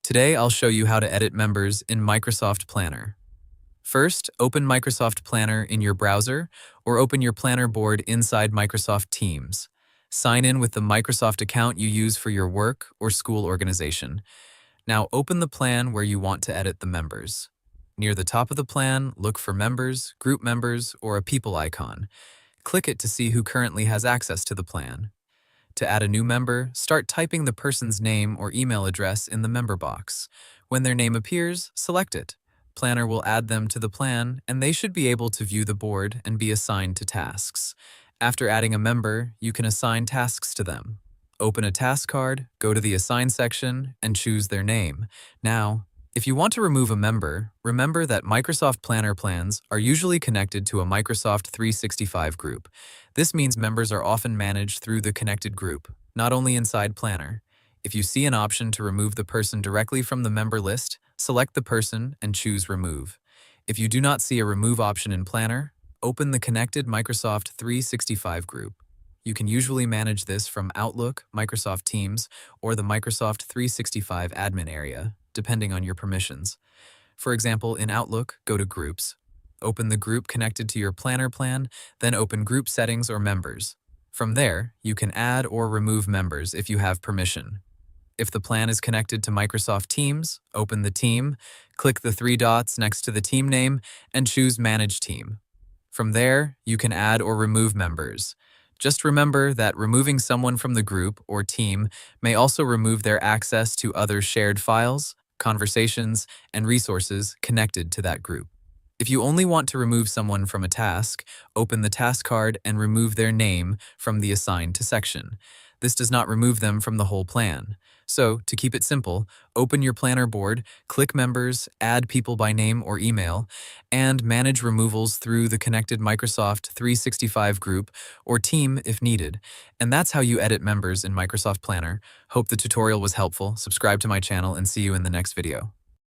Today, I'll show you how to edit members in Microsoft Planner. First, open Microsoft Planner in your browser or open your Planner board inside Microsoft Teams. Sign in with the Microsoft account you use for your work or school organization. Now open the plan where you want to edit the members. Near the top of the plan, look for Members, Group Members, or a People icon. Click it to see who currently has access to the plan. To add a new member, start typing the person's name or email address in the member box. When their name appears, select it. Planner will add them to the plan, and they should be able to view the board and be assigned to tasks. After adding a member, you can assign tasks to them. Open a task card, go to the Assign section, and choose their name. Now, if you want to remove a member, remember that Microsoft Planner plans are usually connected to a Microsoft 365 group. This means members are often managed through the connected group, not only inside Planner. If you see an option to remove the person directly from the member list, select the person and choose Remove. If you do not see a Remove option in Planner, open the connected Microsoft 365 group. You can usually manage this from Outlook, Microsoft Teams, or the Microsoft 365 admin area, depending on your permissions. For example, in Outlook, go to Groups. Open the group connected to your Planner plan, then open Group Settings or Members. From there, you can add or remove members if you have permission. If the plan is connected to Microsoft Teams, open the team, click the three dots next to the team name, and choose Manage Team. From there, you can add or remove members. Just remember that removing someone from the group or team may also remove their access to other shared files, conversations, and resources connected to that group. If you only want to remove someone from a task, open the task card and remove their name from the Assigned to section. This does not remove them from the whole plan. So, to keep it simple, open your Planner board, click Members, add people by name or email, and manage removals through the connected Microsoft 365 group or team if needed. And that's how you edit members in Microsoft Planner. Hope the tutorial was helpful. Subscribe to my channel and see you in the next video.